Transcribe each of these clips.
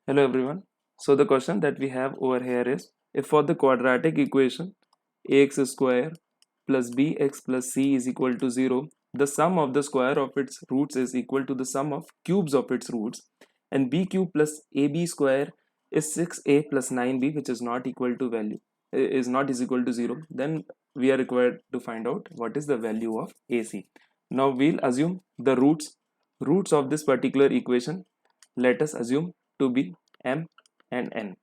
Hello everyone. So the question that we have over here is, if for the quadratic equation ax square plus bx plus c is equal to 0, the sum of the square of its roots is equal to the sum of cubes of its roots, and b cube plus ab square is 6a plus 9b, which is not equal to is equal to 0, then we are required to find out what is the value of ac. Now we'll assume the roots of this particular equation. Let us assume to be m and n.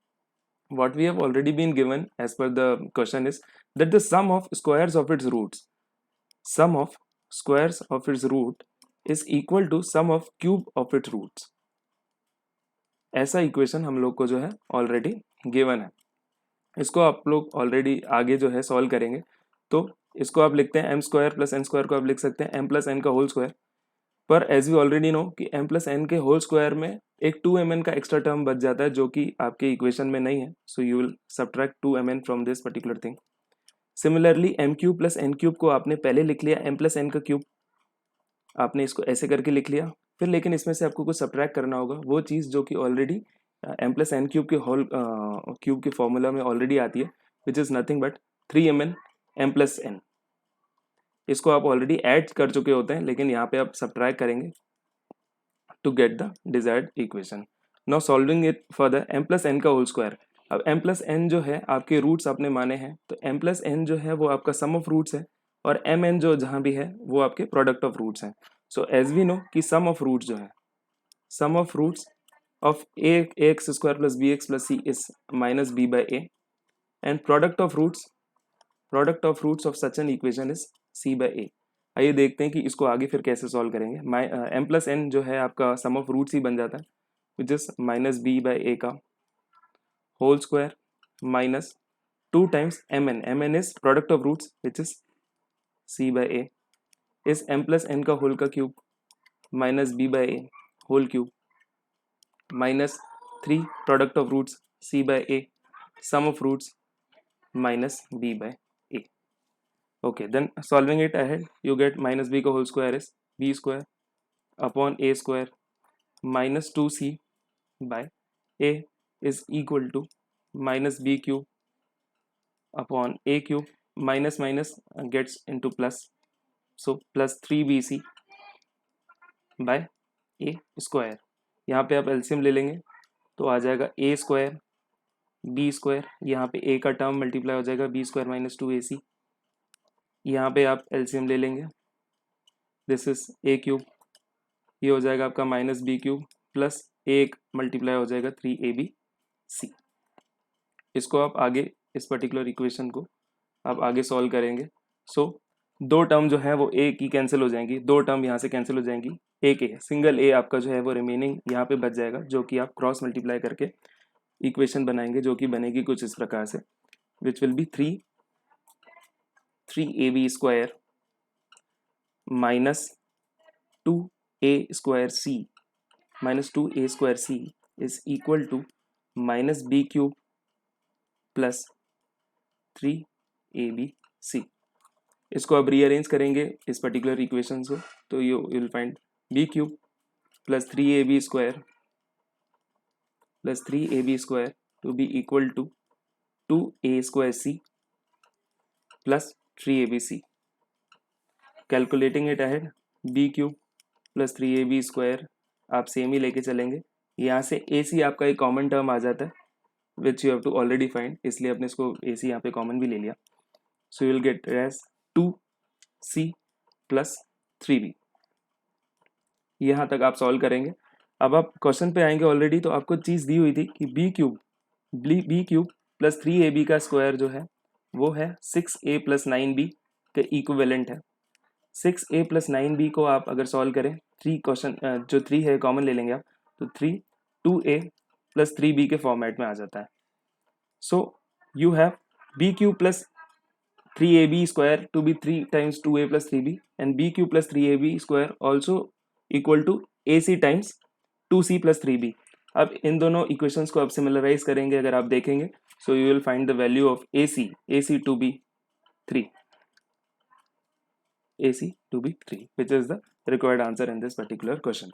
What we have already been given as per the question is that the sum of squares of its root is equal to sum of cube of its roots. ऐसा equation हम लोग को जो है already given है. इसको आप लोग ऑलरेडी आगे जो है सॉल्व करेंगे. तो इसको आप लिखते हैं m square plus n square को आप लिख सकते हैं एम प्लस एन का होल स्क्वायर. पर एज वी ऑलरेडी नो कि m प्लस एन के होल स्क्वायर में एक 2mn का एक्स्ट्रा टर्म बच जाता है जो कि आपके इक्वेशन में नहीं है. So you will subtract 2mn from this particular thing. Similarly m cube plus n cube को आपने पहले लिख लिया m प्लस एन का क्यूब, आपने इसको ऐसे करके लिख लिया. फिर लेकिन इसमें से आपको कुछ सब्ट्रैक्ट करना होगा, वो चीज़ जो कि already m plus n cube के होल क्यूब के फॉर्मूला में ऑलरेडी आती है, which is nothing but 3mn m plus n. इसको आप ऑलरेडी ऐड कर चुके होते हैं, लेकिन यहाँ पे आप सब्ट्रैक्ट करेंगे to get the desired equation. Now solving it for the m plus n का होल स्क्वायर. अब m प्लस एन जो है आपके रूट्स आपने माने हैं, तो m प्लस एन जो है वो आपका सम ऑफ रूट्स है, और m n जो जहाँ भी है वो आपके प्रोडक्ट ऑफ रूट्स हैं. सो एज वी नो कि सम ऑफ रूट्स जो है, sum of roots of a x square plus b x plus c is minus b by a, and product of roots of such an equation is c by a. आइए देखते हैं कि इसको आगे फिर कैसे सॉल्व करेंगे. m प्लस एन जो है आपका सम ऑफ रूट्स ही बन जाता है, which is minus b by a का whole square minus 2 times m n is product of roots which is c by a, इस m प्लस एन का होल का cube minus b by a whole cube minus 3 product of roots c by a sum of roots minus b by a. Okay, then solving it ahead, you get minus b का whole square is b square upon a square minus 2c by a is equal to minus b cube upon a cube, minus minus gets into plus, so plus 3bc by a square. यहाँ पे आप LCM ले लेंगे तो आ जाएगा a square B square, यहाँ पे a का टर्म मल्टीप्लाई हो जाएगा बी स्क्वायर माइनस 2ac. यहाँ पे आप एलसीएम ले लेंगे, दिस इज a क्यूब, ये हो जाएगा आपका माइनस बी क्यूब प्लस एक मल्टीप्लाई हो जाएगा 3abc. इसको आप आगे इस पर्टिकुलर इक्वेशन को आप आगे सॉल्व करेंगे. सो दो टर्म जो है वो a की कैंसिल हो जाएंगी, दो टर्म यहाँ से कैंसिल हो जाएंगी, a के सिंगल a आपका जो है वो रिमेनिंग यहाँ पे बच जाएगा, जो कि आप क्रॉस मल्टीप्लाई करके इक्वेशन बनाएंगे, जो कि बनेगी कुछ इस प्रकार से, which will be 3ab square minus 2a square c minus 2a square c is equal to minus b cube plus 3abc. इसको अब रीअरेंज करेंगे इस पर्टिकुलर इक्वेशन को, तो you will find b cube plus 3ab square to be equal to 2a square c plus 3abc. Calculating it ahead, b cube plus 3ab square आप same ही लेके चलेंगे, यहाँ से ac आपका एक कॉमन टर्म आ जाता है which you have to already find, इसलिए आपने इसको ac यहाँ पे कॉमन भी ले लिया. So you will get as 2c plus 3b. यहाँ तक आप सॉल्व करेंगे. अब आप क्वेश्चन पे आएंगे ऑलरेडी, तो आपको चीज़ दी हुई थी कि बी क्यूब प्लस 3ab का स्क्वायर जो है वो है 6a प्लस 9b के इक्विवेलेंट है. 6a प्लस 9b को आप अगर सॉल्व करें, 3 क्वेश्चन जो 3 है कॉमन ले लेंगे आप, तो 3 2a प्लस 3b के फॉर्मेट में आ जाता है. So you have b cube plus 3ab square to be 3 times 2a plus 3b, and b cube plus 3ab square also equal to ac times 2c plus 3b. अब इन दोनों equations को आप सिमिलराइज करेंगे, अगर आप देखेंगे, so you will find the value of AC to be 3, AC to be 3, which is the required answer in this particular question.